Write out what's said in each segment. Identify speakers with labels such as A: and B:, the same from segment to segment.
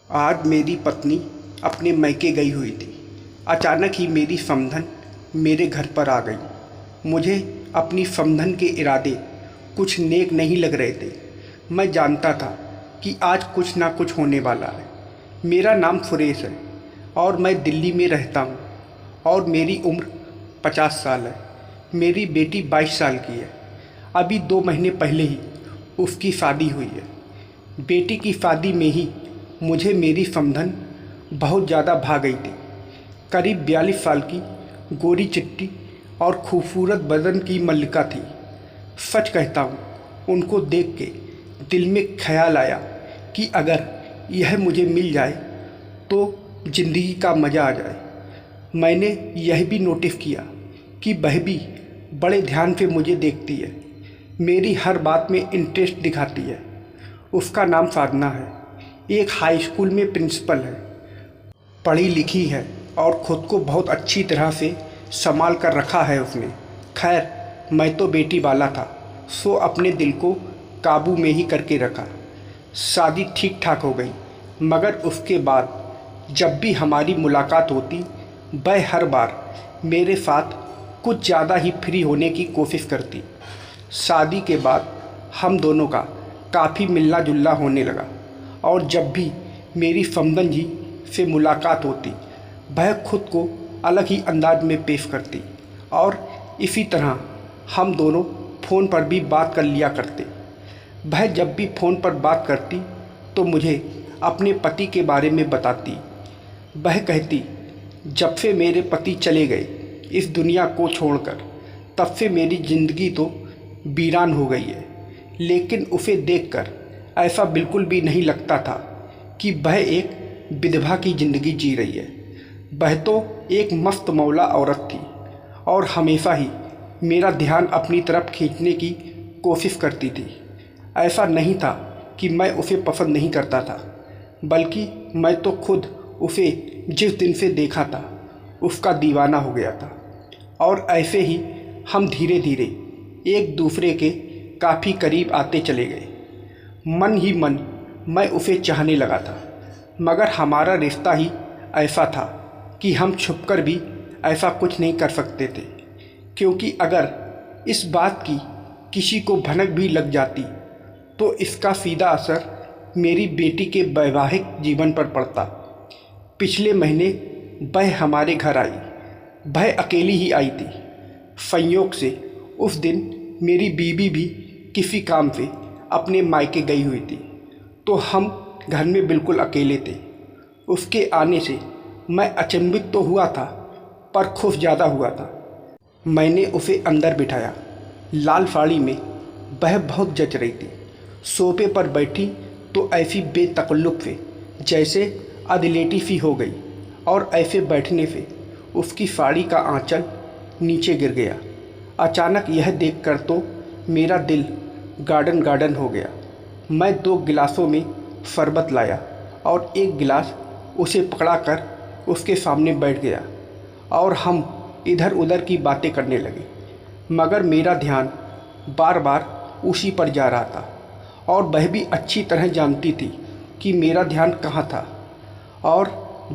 A: आज मेरी पत्नी अपने मायके गई हुई थी। अचानक ही मेरी समधन मेरे घर पर आ गई। मुझे अपनी समधन के इरादे कुछ नेक नहीं लग रहे थे। मैं जानता था कि आज कुछ ना कुछ होने वाला है। मेरा नाम सुरेश है और मैं दिल्ली में रहता हूँ और मेरी उम्र 50 साल है। मेरी बेटी 22 साल की है। अभी 2 महीने पहले ही उसकी शादी हुई है। बेटी की शादी में ही मुझे मेरी समधन बहुत ज़्यादा भा गई थी। करीब 42 साल की गोरी चिट्टी और खूबसूरत बदन की मल्लिका थी। सच कहता हूँ, उनको देख के दिल में ख्याल आया कि अगर यह मुझे मिल जाए तो ज़िंदगी का मज़ा आ जाए। मैंने यह भी नोटिस किया कि वह भी बड़े ध्यान से मुझे देखती है, मेरी हर बात में इंटरेस्ट दिखाती है। उसका नाम साधना है, एक हाई स्कूल में प्रिंसिपल है, पढ़ी लिखी है और ख़ुद को बहुत अच्छी तरह से संभाल कर रखा है उसने। खैर, मैं तो बेटी वाला था, सो अपने दिल को काबू में ही करके रखा। शादी ठीक ठाक हो गई, मगर उसके बाद जब भी हमारी मुलाकात होती, वह हर बार मेरे साथ कुछ ज़्यादा ही फ्री होने की कोशिश करती। शादी के बाद हम दोनों का काफ़ी मिलना जुलना होने लगा और जब भी मेरी समधन जी से मुलाकात होती, वह खुद को अलग ही अंदाज में पेश करती और इसी तरह हम दोनों फ़ोन पर भी बात कर लिया करते। वह जब भी फ़ोन पर बात करती तो मुझे अपने पति के बारे में बताती। वह कहती, जब से मेरे पति चले गए इस दुनिया को छोड़कर, तब से मेरी ज़िंदगी तो वीरान हो गई है। लेकिन उसे देखकर ऐसा बिल्कुल भी नहीं लगता था कि वह एक विधवा की ज़िंदगी जी रही है। वह तो एक मस्त मौला औरत थी और हमेशा ही मेरा ध्यान अपनी तरफ खींचने की कोशिश करती थी। ऐसा नहीं था कि मैं उसे पसंद नहीं करता था, बल्कि मैं तो खुद उसे जिस दिन से देखा था उसका दीवाना हो गया था। और ऐसे ही हम धीरे धीरे एक दूसरे के काफ़ी करीब आते चले गए। मन ही मन मैं उसे चाहने लगा था, मगर हमारा रिश्ता ही ऐसा था कि हम छुपकर भी ऐसा कुछ नहीं कर सकते थे, क्योंकि अगर इस बात की किसी को भनक भी लग जाती तो इसका सीधा असर मेरी बेटी के वैवाहिक जीवन पर पड़ता। पिछले महीने वह हमारे घर आई। वह अकेली ही आई थी। संयोग से उस दिन मेरी बीवी भी किसी काम से अपने मायके गई हुई थी, तो हम घर में बिल्कुल अकेले थे। उसके आने से मैं अचंभित तो हुआ था, पर खुश ज़्यादा हुआ था। मैंने उसे अंदर बिठाया। लाल साड़ी में वह बहुत जच रही थी। सोफे पर बैठी तो ऐसी बेतकल्लुफ़ से जैसे अधलेटी सी हो गई और ऐसे बैठने से उसकी साड़ी का आंचल नीचे गिर गया। अचानक यह देखकर तो मेरा दिल गार्डन गार्डन हो गया। मैं 2 गिलासों में शरबत लाया और एक गिलास उसे पकड़ाकर उसके सामने बैठ गया और हम इधर उधर की बातें करने लगे। मगर मेरा ध्यान बार बार उसी पर जा रहा था और वह भी अच्छी तरह जानती थी कि मेरा ध्यान कहाँ था। और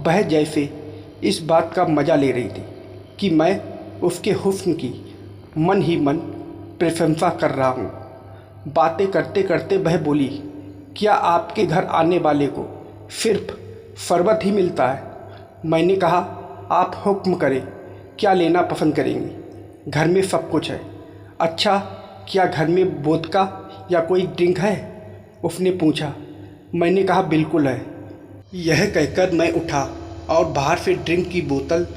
A: वह जैसे इस बात का मज़ा ले रही थी कि मैं उसके हुस्न की मन ही मन प्रशंसा कर रहा हूँ। बातें करते करते वह बोली, क्या आपके घर आने वाले को सिर्फ शरबत ही मिलता है? मैंने कहा, आप हुक्म करें, क्या लेना पसंद करेंगी? घर में सब कुछ है। अच्छा, क्या घर में वोदका या कोई ड्रिंक है? उसने पूछा। मैंने कहा, बिल्कुल है। यह कहकर मैं उठा और बाहर से ड्रिंक की बोतल,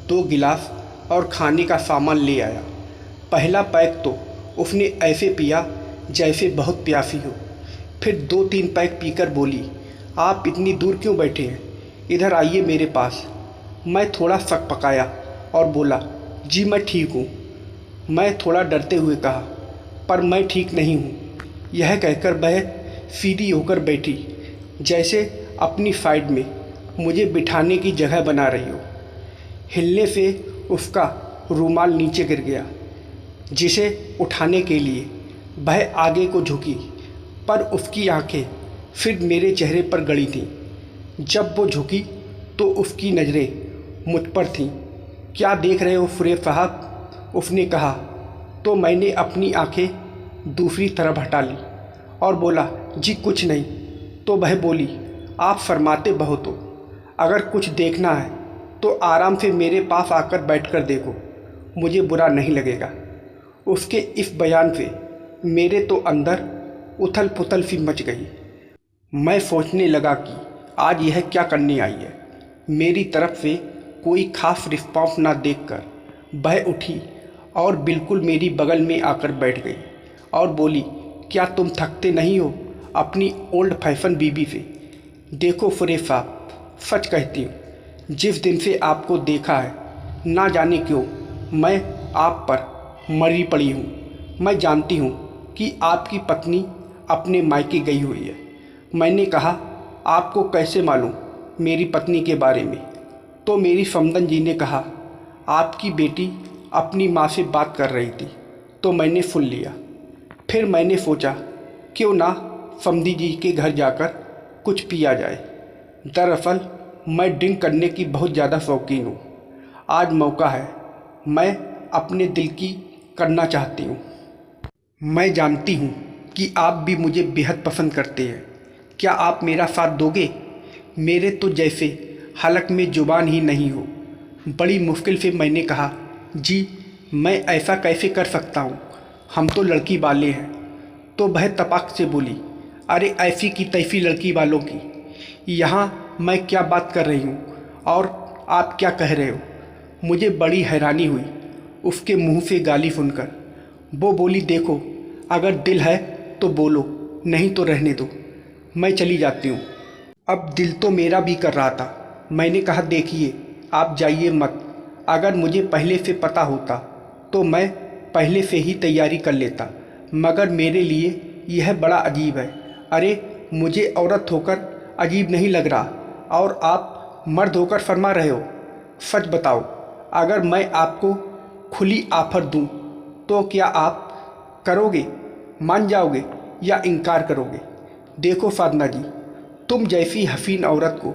A: 2 गिलास और खाने का सामान ले आया। पहला पैक तो उसने ऐसे पिया जैसे बहुत प्यासी हो। फिर 2-3 पैक पीकर बोली, आप इतनी दूर क्यों बैठे हैं? इधर आइए मेरे पास। मैं थोड़ा शक पकाया और बोला, जी मैं ठीक हूँ। मैं थोड़ा डरते हुए कहा, पर मैं ठीक नहीं हूँ। यह कहकर वह सीधी होकर बैठी, जैसे अपनी साइड में मुझे बिठाने की जगह बना रही हो। हिलने से उसका रुमाल नीचे गिर गया, जिसे उठाने के लिए वह आगे को झुकी, पर उसकी आंखें फिर मेरे चेहरे पर गड़ी थीं। जब वो झुकी तो उसकी नज़रें मुझ पर थीं। क्या देख रहे हो फुरेब साहब? उसने कहा तो मैंने अपनी आंखें दूसरी तरफ हटा ली और बोला, जी कुछ नहीं। तो वह बोली, आप फरमाते बहुत हो, अगर कुछ देखना है तो आराम से मेरे पास आकर बैठकर देखो, मुझे बुरा नहीं लगेगा। उसके इस बयान से मेरे तो अंदर उथल पुथल सी मच गई। मैं सोचने लगा कि आज यह क्या करने आई है। मेरी तरफ से कोई खास रिस्पॉन्स ना देखकर वह उठी और बिल्कुल मेरी बगल में आकर बैठ गई और बोली, क्या तुम थकते नहीं हो अपनी ओल्ड फैशन बीबी से? देखो फुरेब साहब, सच कहती हूँ, जिस दिन से आपको देखा है ना जाने क्यों मैं आप पर मरी पड़ी हूँ। मैं जानती हूँ कि आपकी पत्नी अपने मायके गई हुई है। मैंने कहा, आपको कैसे मालूम मेरी पत्नी के बारे में? तो मेरी समधन जी ने कहा, आपकी बेटी अपनी माँ से बात कर रही थी तो मैंने सुन लिया। फिर मैंने सोचा क्यों ना समधी जी के घर जाकर कुछ पिया जाए। दरअसल मैं ड्रिंक करने की बहुत ज़्यादा शौकीन हूँ। आज मौका है, मैं अपने दिल की करना चाहती हूँ। मैं जानती हूँ कि आप भी मुझे बेहद पसंद करते हैं। क्या आप मेरा साथ दोगे? मेरे तो जैसे हलक में जुबान ही नहीं हो। बड़ी मुश्किल से मैंने कहा, जी मैं ऐसा कैसे कर सकता हूँ, हम तो लड़की वाले हैं। तो वह तपाक से बोली, अरे ऐसी की तैसी लड़की वालों की यहाँ मैं क्या बात कर रही हूँ और आप क्या कह रहे हो? मुझे बड़ी हैरानी हुई उसके मुंह से गाली सुनकर। वो बोली, देखो अगर दिल है तो बोलो, नहीं तो रहने दो, मैं चली जाती हूँ। अब दिल तो मेरा भी कर रहा था। मैंने कहा, देखिए आप जाइए मत। अगर मुझे पहले से पता होता तो मैं पहले से ही तैयारी कर लेता, मगर मेरे लिए यह बड़ा अजीब है। अरे मुझे औरत होकर अजीब नहीं लग रहा और आप मर्द होकर फरमा रहे हो। सच बताओ, अगर मैं आपको खुली ऑफर दूं तो क्या आप करोगे? मान जाओगे या इनकार करोगे? देखो साधना जी, तुम जैसी हसीन औरत को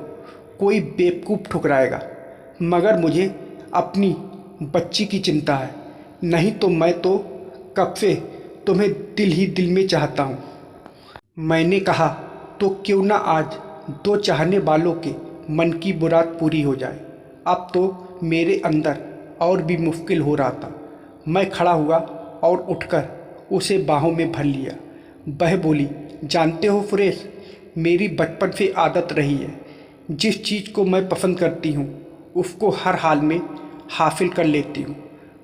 A: कोई बेवकूफ़ ठुकराएगा, मगर मुझे अपनी बच्ची की चिंता है। नहीं तो मैं तो कब से तुम्हें दिल ही दिल में चाहता हूँ। मैंने कहा, तो क्यों ना आज दो चाहने वालों के मन की मुराद पूरी हो जाए। अब तो मेरे अंदर और भी मुश्किल हो रहा था। मैं खड़ा हुआ और उठकर उसे बाहों में भर लिया। वह बोली, जानते हो फुरेश, मेरी बचपन से आदत रही है, जिस चीज़ को मैं पसंद करती हूँ उसको हर हाल में हासिल कर लेती हूँ।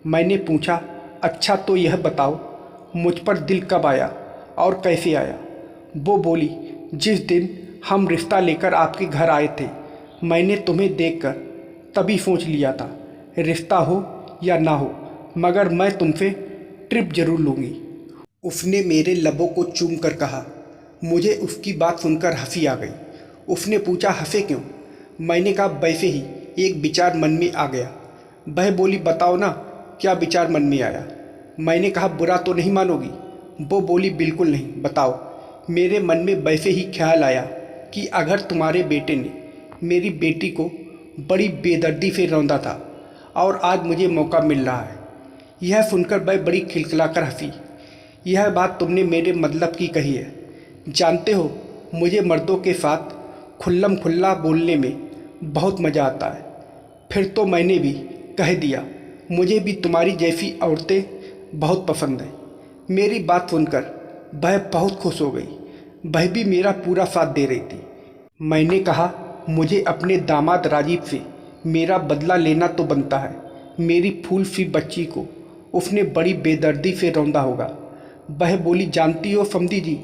A: मैंने पूछा, अच्छा तो यह बताओ मुझ पर दिल कब आया और कैसे आया? वो बोली, जिस दिन हम रिश्ता लेकर आपके घर आए थे, मैंने तुम्हें देखकर तभी सोच लिया था, रिश्ता हो या ना हो मगर मैं तुमसे ट्रिप जरूर लूँगी। उसने मेरे लबों को चूम कर कहा। मुझे उसकी बात सुनकर हंसी आ गई। उसने पूछा, हंसे क्यों? मैंने कहा, वैसे ही एक विचार मन में आ गया। वह बोली, बताओ ना क्या विचार मन में आया? मैंने कहा, बुरा तो नहीं मानोगी? वो बोली, बिल्कुल नहीं, बताओ। मेरे मन में वैसे ही ख्याल आया कि अगर तुम्हारे बेटे ने मेरी बेटी को बड़ी बेदर्दी से रौंदा था और आज मुझे मौका मिल रहा है। यह सुनकर वह बड़ी खिलखिलाकर हंसी। यह बात तुमने मेरे मतलब की कही है। जानते हो, मुझे मर्दों के साथ खुल्लम खुल्ला बोलने में बहुत मज़ा आता है। फिर तो मैंने भी कह दिया, मुझे भी तुम्हारी जैसी औरतें बहुत पसंद हैं। मेरी बात सुनकर वह बहुत खुश हो गई। वह भी मेरा पूरा साथ दे रही थी। मैंने कहा, मुझे अपने दामाद राजीव से मेरा बदला लेना तो बनता है। मेरी फूल सी बच्ची को उसने बड़ी बेदर्दी से रौंदा होगा। वह बोली, जानती हो समधी जी,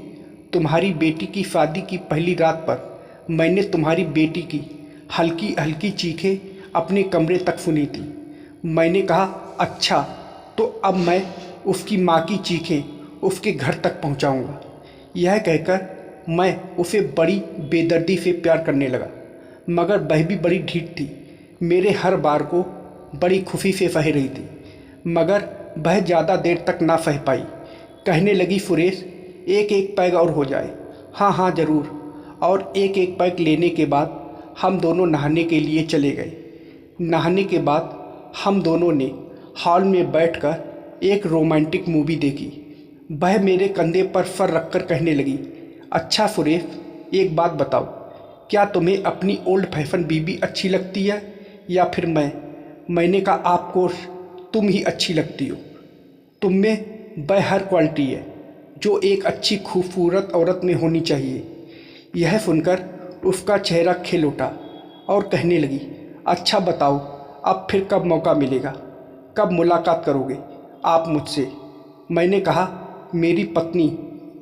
A: तुम्हारी बेटी की शादी की पहली रात पर मैंने तुम्हारी बेटी की हल्की हल्की चीखें अपने कमरे तक सुनी थी। मैंने कहा, अच्छा तो अब मैं उसकी माँ की चीखें उसके घर तक पहुँचाऊँगा। यह कहकर मैं उसे बड़ी बेदर्दी से प्यार करने लगा, मगर वह भी बड़ी ढीठ थी। मेरे हर बार को बड़ी खुशी से सह रही थी, मगर वह ज़्यादा देर तक ना सह पाई। कहने लगी, सुरेश एक एक पैग और हो जाए। हाँ हाँ ज़रूर। और एक एक पैग लेने के बाद हम दोनों नहाने के लिए चले गए। नहाने के बाद हम दोनों ने हॉल में बैठकर एक रोमांटिक मूवी देखी। वह मेरे कंधे पर सर रखकर कहने लगी, अच्छा सुरेश, एक बात बताओ, क्या तुम्हें अपनी ओल्ड फैशन बीबी अच्छी लगती है या फिर मैंने कहा आपको तुम ही अच्छी लगती हो। तुम में वह हर क्वालिटी है जो एक अच्छी खूबसूरत औरत में होनी चाहिए। यह सुनकर उसका चेहरा खिल उठा और कहने लगी, अच्छा बताओ, अब फिर कब मौका मिलेगा, कब मुलाकात करोगे आप मुझसे। मैंने कहा, मेरी पत्नी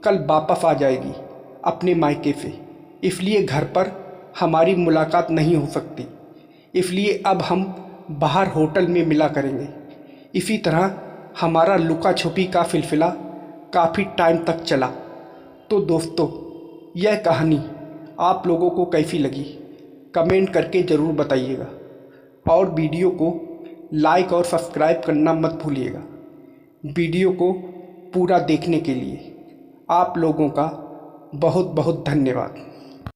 A: कल वापस आ जाएगी अपने मायके से, इसलिए घर पर हमारी मुलाकात नहीं हो सकती, इसलिए अब हम बाहर होटल में मिला करेंगे। इसी तरह हमारा लुका छुपी का सिलसिला काफ़ी टाइम तक चला। तो दोस्तों, यह कहानी आप लोगों को कैसी लगी कमेंट करके ज़रूर बताइएगा और वीडियो को लाइक और सब्सक्राइब करना मत भूलिएगा। वीडियो को पूरा देखने के लिए आप लोगों का बहुत बहुत धन्यवाद।